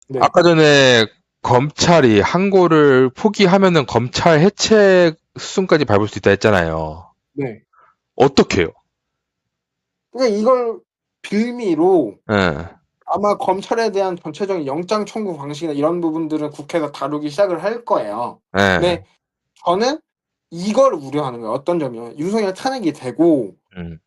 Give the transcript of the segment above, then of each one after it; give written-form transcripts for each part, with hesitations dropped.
네, 아까 전에 검찰이 항고를 포기하면은 검찰 해체 수순까지 밟을 수 있다 했잖아요. 네. 어떻게 해요? 그러니까 이걸 빌미로 예, 아마 검찰에 대한 전체적인 영장 청구 방식이나 이런 부분들은 국회에서 다루기 시작을 할 거예요. 예, 근데 저는 이걸 우려하는 거예요. 어떤 점이요? 윤석열 탄핵이 되고 음,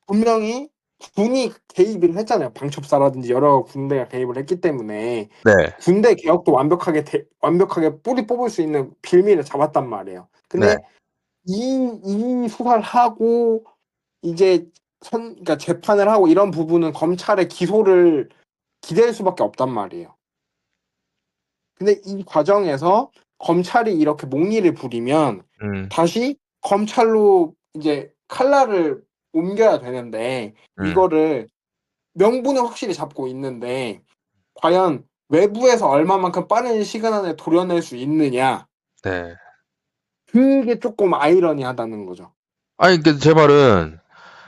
분명히 군이 개입을 했잖아요. 방첩사라든지 여러 군대가 개입을 했기 때문에 네, 군대 개혁도 완벽하게 뿌리 뽑을 수 있는 빌미를 잡았단 말이에요. 네, 근데 이 수사를 하고 이제 그러니까 재판을 하고 이런 부분은 검찰의 기소를 기대할 수밖에 없단 말이에요. 근데 이 과정에서 검찰이 이렇게 목리를 부리면 음, 다시 검찰로 이제 칼날을 옮겨야 되는데 음, 이거를 명분을 확실히 잡고 있는데 과연 외부에서 얼마만큼 빠른 시간 안에 도려낼 수 있느냐 네. 그게 조금 아이러니하다는 거죠. 아니, 제 말은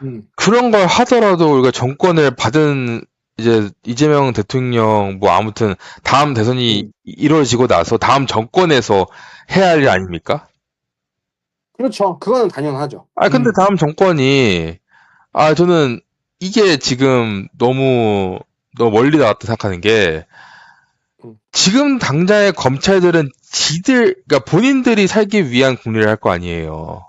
음. 그런 걸 하더라도 우리가 정권을 받은 이제 이재명 대통령 뭐 아무튼 다음 대선이 음. 이루어지고 나서 다음 정권에서 해야 할 일 음. 아닙니까? 그렇죠. 그거는 당연하죠. 아, 근데 다음 정권이 저는 이게 지금 너무 멀리 나갔다 생각하는 게 음. 지금 당장의 검찰들은 그러니까 본인들이 살기 위한 국리를 할 거 아니에요.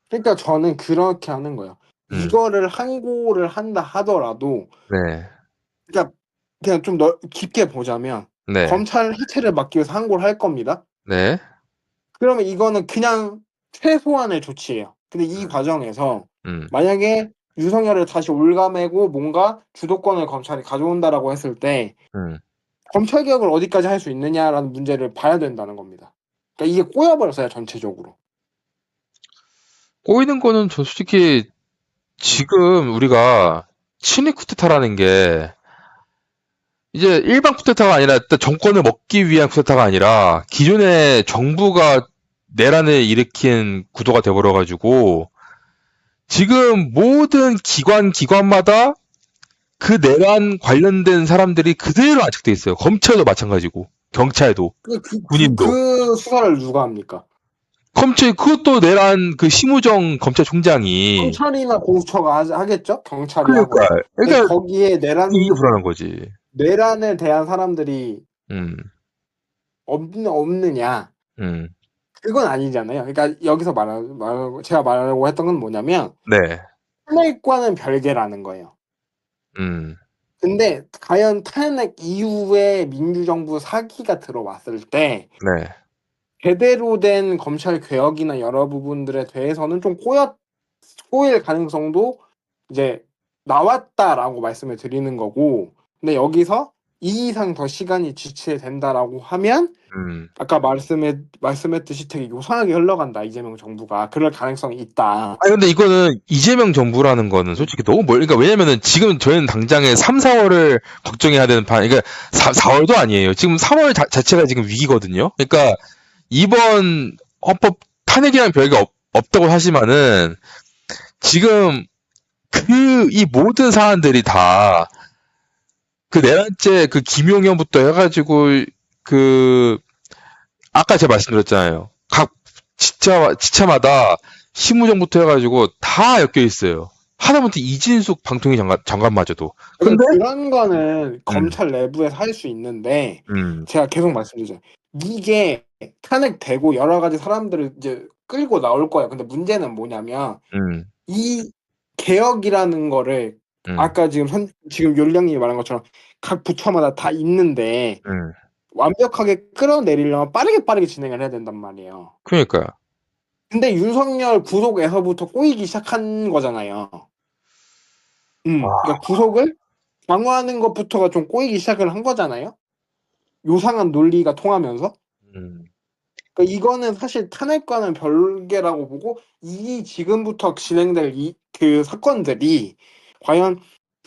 그러니까 저는 그렇게 하는 거예요. 음, 이거를 항고를 한다 하더라도 네, 그러니까 그냥 좀 깊게 보자면 네, 검찰 해체를 막기 위해서 항고를 할 겁니다. 네, 그러면 이거는 그냥 최소한의 조치예요. 근데 이 음, 과정에서 음, 만약에 윤석열을 다시 올가매고 뭔가 주도권을 검찰이 가져온다라고 했을 때 음. 검찰 개혁을 어디까지 할 수 있느냐라는 문제를 봐야 된다는 겁니다. 그러니까 이게 꼬여버렸어요, 전체적으로. 꼬이는 거는 저 솔직히 지금 우리가 친위 쿠데타라는 게 이제 일반 쿠데타가 아니라 일단 정권을 먹기 위한 쿠데타가 아니라 기존의 정부가 내란을 일으킨 구도가 돼버려가지고 지금 모든 기관마다 그 내란 관련된 사람들이 그대로 안착돼 있어요. 검찰도 마찬가지고 경찰도 군인도 그 수사를 누가 합니까? 검찰 그것도 내란 그 심우정 검찰총장이 경찰이나 공수처가 하겠죠? 경찰이 그러니까 하고요. 근데 그러니까 거기에 이게 불안한 거지. 내란에 대한 사람들이 음, 없느냐? 음, 그건 아니잖아요. 그러니까 여기서 제가 말하려고 했던 건 뭐냐면 네, 탄핵과는 별개라는 거예요. 음, 근데 과연 탄핵 이후에 민주정부 사기가 들어왔을 때 네. 제대로 된 검찰 개혁이나 여러 부분들에 대해서는 좀 꼬일 가능성도 이제 나왔다라고 말씀을 드리는 거고, 근데 여기서 이 이상 더 시간이 지체된다라고 하면 음. 아까 말씀했듯이 되게 요상하게 흘러간다 이재명 정부가 그럴 가능성이 있다. 아니 근데 이거는 이재명 정부라는 거는 솔직히 너무 그러니까 왜냐면은 지금 저희는 당장에 3, 4월을 걱정해야 되는 그러니까 4월도 아니에요. 지금 3월 자체가 지금 위기거든요. 그러니까 이번 헌법 탄핵이랑 별게 없다고 하지만은 지금 이 모든 사안들이 다 그 내란죄 그 김용현부터 해가지고 그 아까 제가 말씀드렸잖아요. 각 지차마다 심우정부터 해가지고 다 엮여 있어요. 하다못해 이진숙 방통위 장관마저도. 근데 그러니까 그런 거는 음, 검찰 내부에서 할 수 있는데 음, 제가 계속 말씀드리죠. 이게 탄핵되고 여러 가지 사람들을 이제 끌고 나올 거예요. 근데 문제는 뭐냐면 음, 이 개혁이라는 거를 음, 아까 지금 요령님이 말한 것처럼 각 부처마다 다 있는데 음. 완벽하게 끌어내리려면 빠르게 진행을 해야 된단 말이에요. 그러니까요. 근데 윤석열 구속에서부터 꼬이기 시작한 거잖아요. 아, 그러니까 구속을 강화하는 것부터가 좀 꼬이기 시작을 한 거잖아요. 요상한 논리가 통하면서. 음, 그러니까 이거는 사실 탄핵과는 별개라고 보고 이 지금부터 진행될 그 사건들이 과연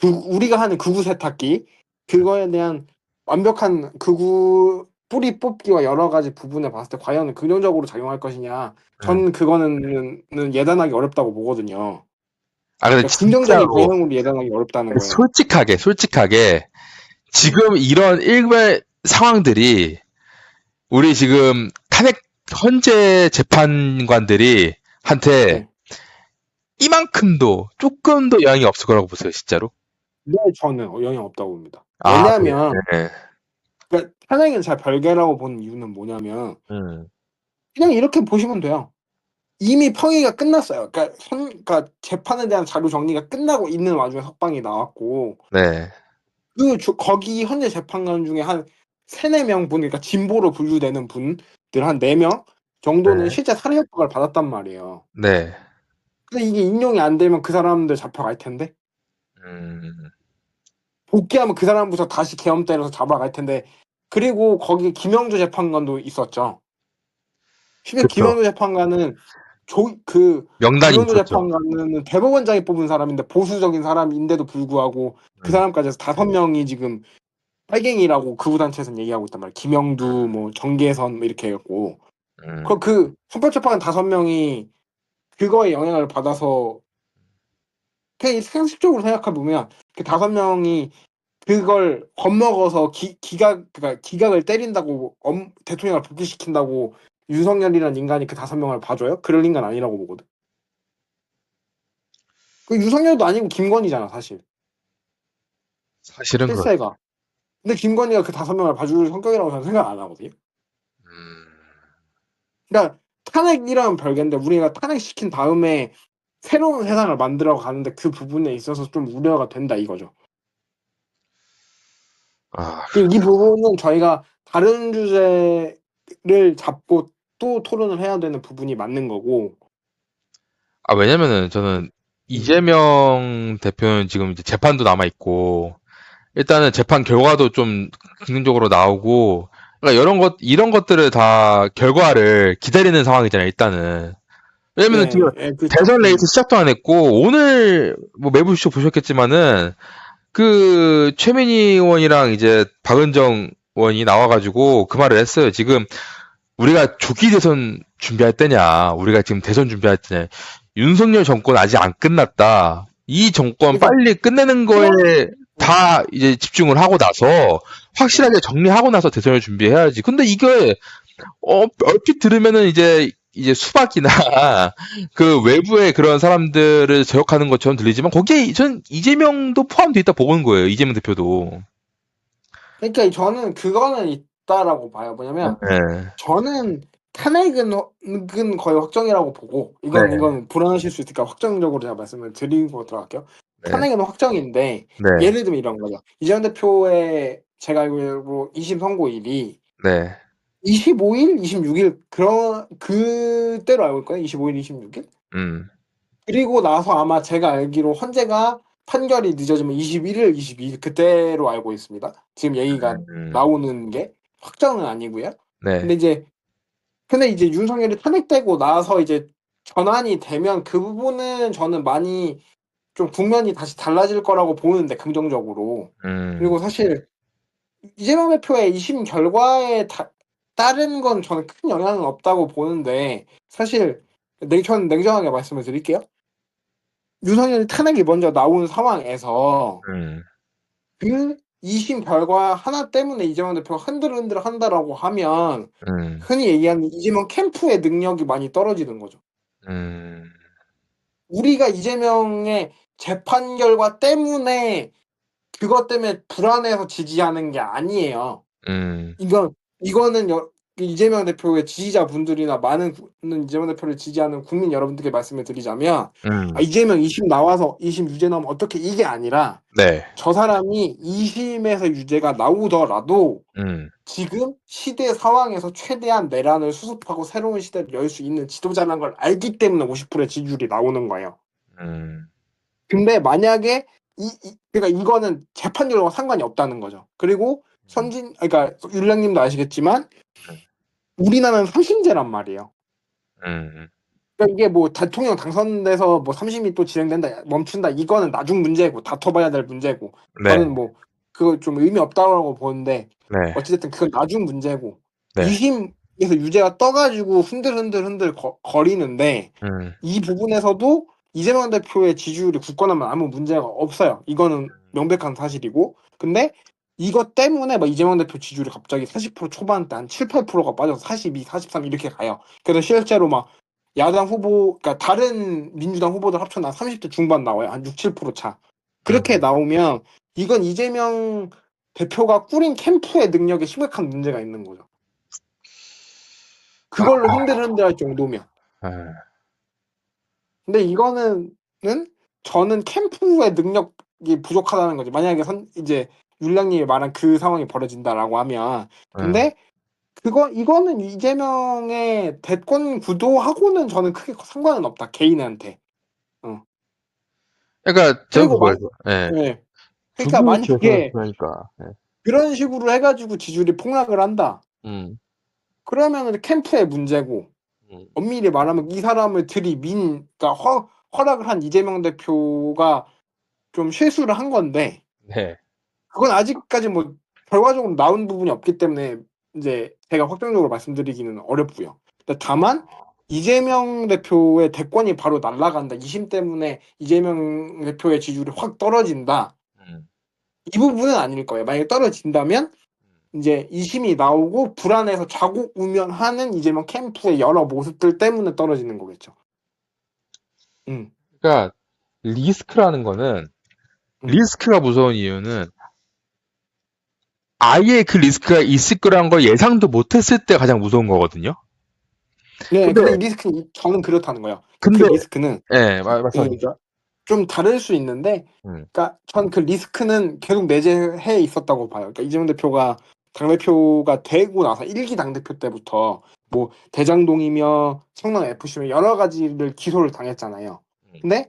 우리가 하는 극우 세탁기 그거에 대한 완벽한 극우 뿌리 뽑기와 여러 가지 부분을 봤을 때 과연 긍정적으로 작용할 것이냐 음. 전 그거는 예단하기 어렵다고 보거든요. 근데 그러니까 긍정적인 진짜로 방향으로 예단하기 어렵다는 거예요. 솔직하게 음. 지금 이런 일괄 상황들이 우리 지금 탄핵 헌재 재판관들이 한테 네. 이만큼도 조금도 영향이 없을 거라고 보세요, 진짜로? 네, 저는 영향 없다고 봅니다. 아, 왜냐하면 네. 그러니까 탄핵은 잘 별개라고 보는 이유는 뭐냐면 음, 그냥 이렇게 보시면 돼요. 이미 평의가 끝났어요. 그러니까 재판에 대한 자료 정리가 끝나고 있는 와중에 석방이 나왔고 네, 거기 현재 재판관 중에 한 3-4명 분 그러니까 진보로 분류되는 분들 한 4명 정도는 네, 실제 살해 협박을 받았단 말이에요. 네. 근데 이게 인용이 안 되면 그 사람들 잡혀갈 텐데 음, 복귀하면 그 사람부터 다시 계엄 때려서 잡아갈 텐데 그리고 거기 김영주 재판관도 있었죠. 실제 그쵸. 김영주 재판관은 명단이 김영주 있었죠. 재판관은 대법원장이 뽑은 사람인데 보수적인 사람인데도 불구하고 그 음, 사람까지 해서 5명이 지금 빨갱이라고 극우 단체에서는 얘기하고 있단 말이에요. 김영두, 뭐 정계선 뭐 이렇게 해갖고 음, 그 헌법재판관 5명이 그거에 영향을 받아서 그냥 상식적으로 생각해 보면 그 5명이 그걸 겁먹어서 그러니까 기각을 때린다고 대통령을 복귀시킨다고 윤석열이라는 인간이 그 5명을 봐줘요? 그럴 인간 아니라고 보거든. 그 윤석열도 아니고 김건희잖아 사실 사실은 그렇죠. 실세가. 근데 김건희가 그 5명을 봐줄 성격이라고 저는 생각 안 하거든요. 음, 그러니까 탄핵이랑 별개인데 우리가 탄핵시킨 다음에 새로운 세상을 만들어 가는데 그 부분에 있어서 좀 우려가 된다 이거죠. 아, 그리고 이 부분은 저희가 다른 주제를 잡고 또 토론을 해야 되는 부분이 맞는 거고. 왜냐면은 저는 음. 이재명 대표는 지금 이제 재판도 남아있고, 일단은 재판 결과도 좀 긍정적으로 나오고, 그러니까 이런 것들을 다 결과를 기다리는 상황이잖아요, 일단은. 왜냐면은 지금 예, 예, 그렇죠. 대선 레이스 시작도 안 했고, 오늘 뭐 매부쇼 보셨겠지만은, 최민희 의원이랑 이제 박은정 의원이 나와가지고 그 말을 했어요. 지금 우리가 조기 대선 준비할 때냐, 우리가 지금 대선 준비할 때냐, 윤석열 정권 아직 안 끝났다. 이 정권 그러니까 빨리 끝내는 거에 그런 다 이제 집중을 하고 나서 네. 확실하게 정리하고 나서 대선을 준비해야지. 근데 이게 얼핏 들으면은 이제 수박이나 그 외부의 그런 사람들을 저격하는 것처럼 들리지만 거기에 전 이재명도 포함되어 있다 보는 거예요. 이재명 대표도. 그러니까 저는 그거는 있다라고 봐요. 뭐냐면 네, 저는 탄핵은 거의 확정이라고 보고 네, 이건 불안하실 수 있으니까 확정적으로 제가 말씀을 드리고 들어갈게요. 네, 탄핵은 확정인데 네, 예를 들면 이런 거죠. 이재명 대표의 제가 알기로 2심 선고일이 네, 25일, 26일 그때로 알고 있거든요. 25일, 26일. 음, 그리고 나서 아마 제가 알기로 헌재가 판결이 늦어지면 21일, 22일 그때로 알고 있습니다. 지금 얘기가 음, 나오는 게 확정은 아니고요. 네, 근데 이제 윤석열이 탄핵되고 나서 이제 전환이 되면 그 부분은 저는 많이 좀 국면이 다시 달라질 거라고 보는데 긍정적으로. 음, 그리고 사실 이재명 대표의 2심 결과에 따른 건 저는 큰 영향은 없다고 보는데 사실 저는 냉정하게 말씀을 드릴게요. 윤석열이 탄핵이 먼저 나온 상황에서 음, 그 2심 결과 하나 때문에 이재명 대표가 흔들흔들한다라고 하면 음, 흔히 얘기하는 이재명 캠프의 능력이 많이 떨어지는 거죠. 음, 우리가 이재명의 재판 결과 때문에 그것 때문에 불안해서 지지하는 게 아니에요. 음, 이거는 이재명 대표의 지지자분들이나 많은 이재명 대표를 지지하는 국민 여러분들께 말씀을 드리자면 이재명 2심 나와서 2심 유죄 나오면 어떻게 이게 아니라 네, 저 사람이 2심에서 유죄가 나오더라도 음, 지금 시대 상황에서 최대한 내란을 수습하고 새로운 시대를 열 수 있는 지도자라는 걸 알기 때문에 50%의 지지율이 나오는 거예요. 음, 근데 만약에 그러니까 이거는 재판 결과와 상관이 없다는 거죠. 그리고 그러니까 율량님도 아시겠지만 우리나라는 3심제란 말이에요. 음, 그러니까 이게 뭐 대통령 당선돼서 뭐 3심이 또 진행된다, 멈춘다 이거는 나중 문제고 다퉈봐야 될 문제고 네, 저는 뭐 그거 좀 의미 없다고 보는데 네, 어찌됐든 그건 나중 문제고 네, 2심에서 유죄가 떠가지고 흔들흔들 거리는데 음, 이 부분에서도 이재명 대표의 지지율이 굳건하면 아무 문제가 없어요. 이거는 명백한 사실이고 근데 이것 때문에 막 이재명 대표 지지율이 갑자기 40% 초반대 한 7, 8%가 빠져서 42, 43 이렇게 가요. 그래서 실제로 막 야당 후보, 그러니까 다른 민주당 후보들 합쳐나 30대 중반 나와요. 한 6, 7% 차. 그렇게 나오면 이건 이재명 대표가 꾸린 캠프의 능력에 심각한 문제가 있는 거죠. 그걸로 흔들흔들할 정도면. 아, 근데 이거는 저는 캠프의 능력이 부족하다는 거지. 만약에 이제 율량님이 말한 그 상황이 벌어진다라고 하면. 근데 이거는 이재명의 대권 구도하고는 저는 크게 상관은 없다. 개인한테. 어. 그러니까 저 그리고 그거예요. 예. 네. 그러니까 두분이 지어서 만약에 그러니까. 예. 그런 식으로 해가지고 지지율이 폭락을 한다. 음. 그러면은 캠프의 문제고 엄밀히 말하면 이 사람을 그러니까 허락을 한 이재명 대표가 좀 실수를 한 건데 네. 그건 아직까지 뭐 결과적으로 나온 부분이 없기 때문에 이제 제가 확정적으로 말씀드리기는 어렵고요. 근데 다만 이재명 대표의 대권이 바로 날아간다. 2심 때문에 이재명 대표의 지지율이 확 떨어진다. 음. 이 부분은 아닐 거예요. 만약에 떨어진다면 이제 2심이 나오고 불안해서 좌고우면하는 이재명 캠프의 여러 모습들 때문에 떨어지는 거겠죠. 그러니까 리스크라는 거는 음. 리스크가 무서운 이유는 아예 그 리스크가 있을 거라는 걸 예상도 못했을 때 가장 무서운 거거든요. 네, 근데 근데 이 리스크는 저는 그렇다는 거예요. 그 근데 리스크는 예, 말씀하세요. 그러니까 좀 다를 수 있는데, 그러니까 전 그 리스크는 계속 내재해 있었다고 봐요. 그러니까 이재명 대표가 당대표가 되고 나서 1기 당대표 때부터 뭐 대장동이며 성남 FC며 여러 가지를 기소를 당했잖아요. 근데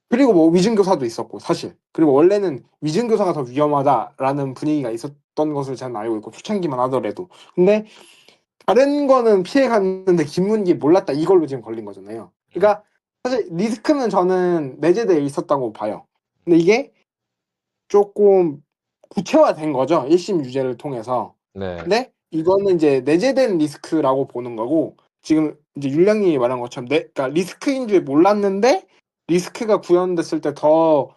그리고 뭐 위증교사도 있었고 사실 그리고 원래는 위증교사가 더 위험하다라는 분위기가 있었던 것을 저는 알고 있고 초창기만 하더라도 근데 다른 거는 피해갔는데 김문기 몰랐다 이걸로 지금 걸린 거잖아요. 그러니까 사실 리스크는 저는 내재되어 있었다고 봐요. 근데 이게 조금 구체화된 거죠. 1심 유죄를 통해서. 네. 근데 이거는 이제 내재된 리스크라고 보는 거고 지금 이제 율량님이 말한 것처럼 그러니까 리스크인 줄 몰랐는데 리스크가 구현됐을 때 더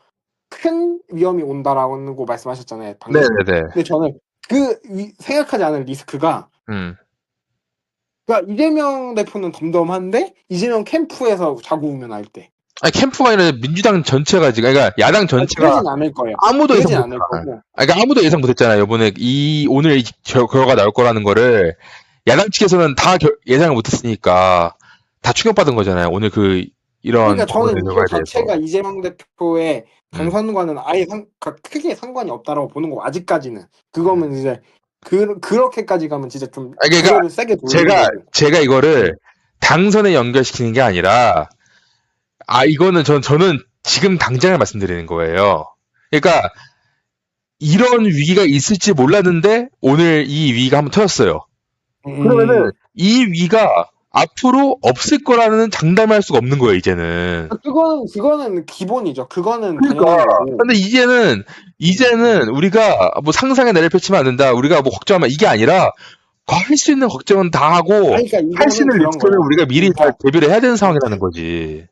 큰 위험이 온다라고 말씀하셨잖아요, 방금. 네네네. 근데 저는 생각하지 않은 리스크가 음. 그러니까 이재명 대표는 덤덤한데 이재명 캠프에서 좌고우면할 때. 아니 캠프가 아니라 민주당 전체가 지금 그러니까 야당 전체가 그러진 않을 거예요. 아무도 예상 그러진 못 않을 거고. 그러니까 아무도 예상 못했잖아요. 이번에 오늘 이 결과가 나올 거라는 거를 야당 측에서는 다 예상을 못했으니까 다 충격받은 거잖아요. 오늘 이런 그러니까 저는 이거 결과에 대해서. 자체가 이재명 대표의 당선과는 아예 크게 상관이 없다라고 보는 거고 아직까지는 그거면 이제 그렇게까지 가면 진짜 좀 아니, 그러니까 고개를 세게 돌리는 거고. 제가 이거를 당선에 연결시키는 게 아니라 이거는 저는 지금 당장을 말씀드리는 거예요. 그러니까 이런 위기가 있을지 몰랐는데 오늘 이 위기가 한번 터졌어요. 그러면은 이 위기가 앞으로 없을 거라는 장담할 수가 없는 거예요, 이제는. 그거는 기본이죠. 그거는 그러니까. 당연한 거고. 근데 이제는 우리가 뭐 상상의 나래를 펼치면 안 된다. 우리가 뭐 걱정하면 이게 아니라 할 수 있는 걱정은 다 하고 아니, 그러니까 할 수 이거는 있는 그런 리스크를 거예요. 우리가 미리 다 그러니까 대비를 해야 되는 상황이라는 거지.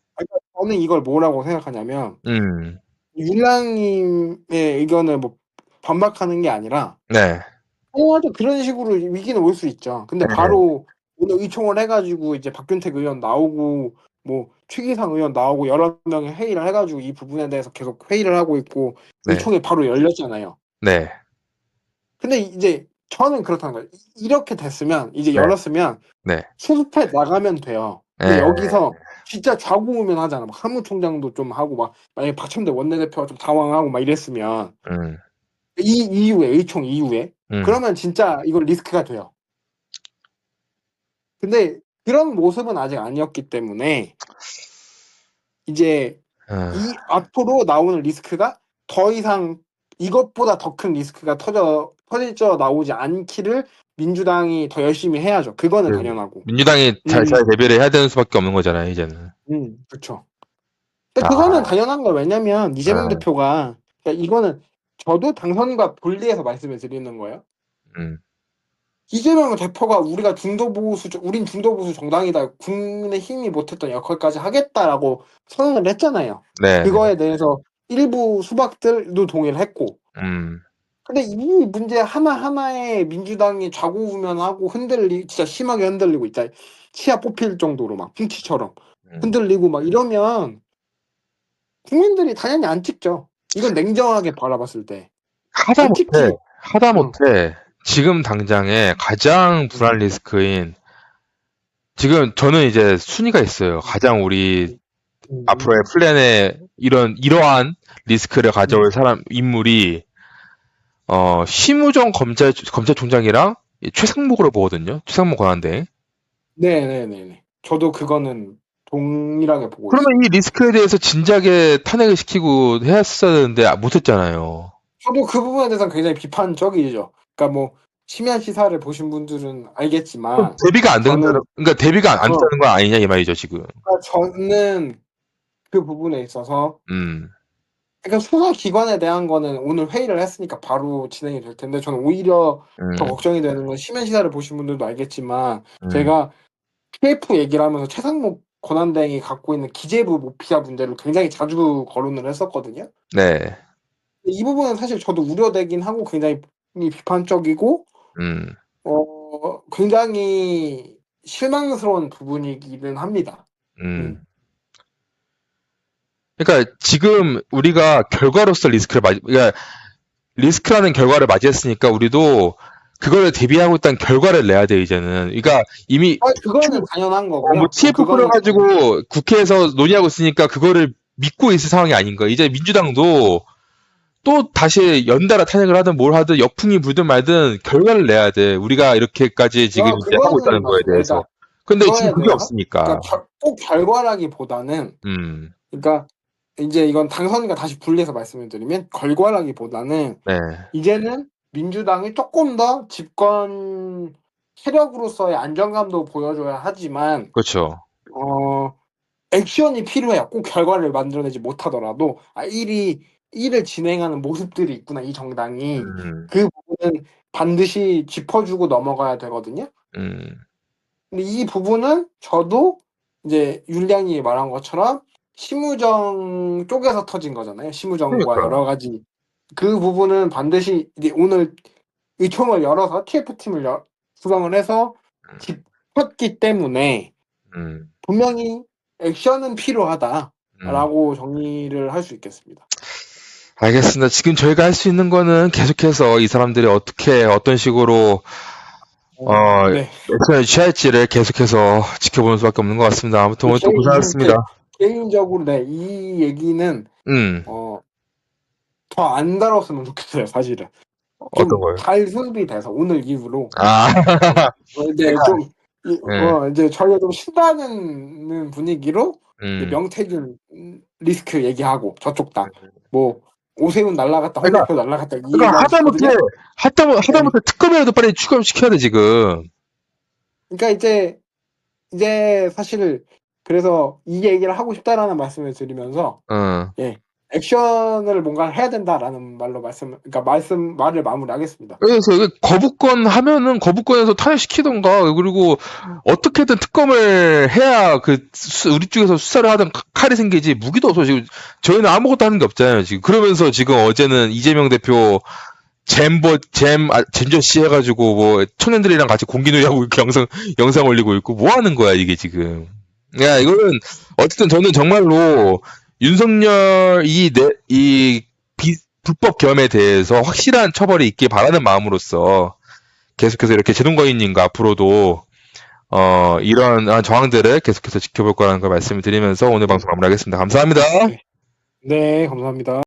저는 이걸 뭐라고 생각하냐면 음. 율랑님의 의견을 뭐 반박하는 게 아니라 네. 맞아. 그런 식으로 위기는 올 수 있죠. 근데 바로 오늘 의총을 해가지고 이제 박균택 의원 나오고 뭐 최기상 의원 나오고 여러 명이 회의를 해가지고 이 부분에 대해서 계속 회의를 하고 있고 네. 의총이 바로 열렸잖아요. 네. 근데 이제 저는 그렇다는 거예요. 이렇게 됐으면 이제 네. 열었으면 네. 수습해 나가면 돼요. 근데 네. 여기서 진짜 좌고우면하잖아. 막 사무총장도 좀 하고 막 만약에 박첨대 원내대표가 좀 당황하고 막 이랬으면 이 이후에 의총 이후에 그러면 진짜 이건 리스크가 돼요. 근데 그런 모습은 아직 아니었기 때문에 이제 이 앞으로 나오는 리스크가 더 이상 이것보다 더 큰 리스크가 터져 나오지 않기를 민주당이 더 열심히 해야죠. 그거는 당연하고. 민주당이 잘 대비를 해야 되는 수밖에 없는 거잖아요, 이제는. 그렇죠. 근데 그거는 당연한 거예요. 왜냐면 이재명 네. 대표가 그러니까 이거는 저도 당선과 분리해서 말씀을 드리는 거예요. 이재명 대표가 우린 중도보수 정당이다. 국민의힘이 못했던 역할까지 하겠다라고 선언을 했잖아요. 네. 그거에 대해서 일부 수박들도 동의를 했고 근데 이 문제 하나하나에 민주당이 좌고우면하고 진짜 심하게 흔들리고 있다. 치아 뽑힐 정도로 막 훔치처럼 흔들리고 막 이러면 국민들이 당연히 안 찍죠. 이건 냉정하게 바라봤을 때. 안 찍지. 응. 하다못해 지금 당장에 가장 불안 리스크인 지금 저는 이제 순위가 있어요. 가장 우리 앞으로의 플랜에 이러한 리스크를 가져올 인물이 심우정 검찰총장이랑 최상목으로 보거든요. 최상목 권한대행. 네네네네. 저도 그거는 동일하게 보고 있어요. 그러면 이 리스크에 대해서 진작에 탄핵을 시키고 했어야 되는데 못했잖아요. 저도 그 부분에 대해서는 굉장히 비판적이죠. 그러니까 뭐 심야 시사를 보신 분들은 알겠지만 대비가 안 된다는, 그러니까 대비가 안 되는 건 아니냐 이 말이죠 지금. 그러니까 저는 그 부분에 있어서 그러니까 수사기관에 대한 거는 오늘 회의를 했으니까 바로 진행이 될 텐데 저는 오히려 더 걱정이 되는 건 심야 시사를 보신 분들도 알겠지만 제가 PF 얘기를 하면서 최상목 권한대행이 갖고 있는 기재부 모피아 문제를 굉장히 자주 거론을 했었거든요. 네. 이 부분은 사실 저도 우려되긴 하고 굉장히 비판적이고 굉장히 실망스러운 부분이기는 합니다. 그러니까 지금 우리가 결과로서 그러니까 리스크라는 결과를 맞이했으니까 우리도 그거를 대비하고 있다는 결과를 내야 돼 이제는. 그러니까 이미 그거는 당연한 거고요. 뭐 TF 풀어가지고 국회에서 논의하고 있으니까 그거를 믿고 있을 상황이 아닌 거예요. 이제 민주당도 또 다시 연달아 탄핵을 하든 뭘 하든 역풍이 불든 말든 결과를 내야 돼. 우리가 이렇게까지 지금 이제 하고 있다는 거에 대해서. 근데 지금 그게 없으니까. 그러니까 꼭 결과라기보다는 그러니까 이제 이건 당선인과 다시 분리해서 말씀을 드리면 결과라기보다는 네. 이제는 민주당이 조금 더 집권 세력으로서의 안정감도 보여줘야 하지만 그렇죠. 액션이 필요해요. 꼭 결과를 만들어내지 못하더라도 일을 진행하는 모습들이 있구나 이 정당이. 그 부분은 반드시 짚어주고 넘어가야 되거든요. 근데 이 부분은 저도 이제 율량이 말한 것처럼 심우정 쪽에서 터진 거잖아요. 심우정과 여러 가지 그 부분은 반드시 이제 오늘 의총을 열어서 TF팀을 구성을 해서 짚었기 때문에 분명히 액션은 필요하다라고 정리를 할 수 있겠습니다. 알겠습니다. 지금 저희가 할 수 있는 거는 계속해서 이 사람들이 어떤 식으로 액션을 취할지를 계속해서 지켜보는 수밖에 없는 것 같습니다. 아무튼 오늘 또 고생하셨습니다. 개인적으로 이 얘기는 더 안 다뤘으면 좋겠어요, 사실은. 어떤 거요? 잘 수습이 돼서 오늘 이후로 이제 이제 저희가 좀 신나는 분위기로 명태균 리스크 얘기하고 저쪽 당 뭐 오세훈 날라갔다 홍준표 날라갔다 그러니까 하다못해 특검이라도 빨리 추가시켜야 돼 지금. 그러니까 이제 사실 그래서 이 얘기를 하고 싶다라는 말씀을 드리면서 액션을 뭔가 해야 된다라는 말로 말을 마무리하겠습니다. 그래서 거부권 하면은 거부권에서 탄핵시키던가 그리고 어떻게든 특검을 해야 우리 쪽에서 수사를 하던 칼이 생기지 무기도 없어 지금 저희는 아무것도 하는 게 없잖아요 지금. 그러면서 지금 어제는 이재명 대표 잼저씨 해가지고 뭐 청년들이랑 같이 공기놀이하고 이렇게 영상 올리고 있고 뭐 하는 거야 이게 지금. 야 이거는 어쨌든 저는 정말로 윤석열 이 불법 겸에 대해서 확실한 처벌이 있길 바라는 마음으로써 계속해서 이렇게 제동거인님과 앞으로도 이런 정황들을 계속해서 지켜볼 거라는 걸 말씀을 드리면서 오늘 방송 마무리하겠습니다. 감사합니다. 네, 감사합니다.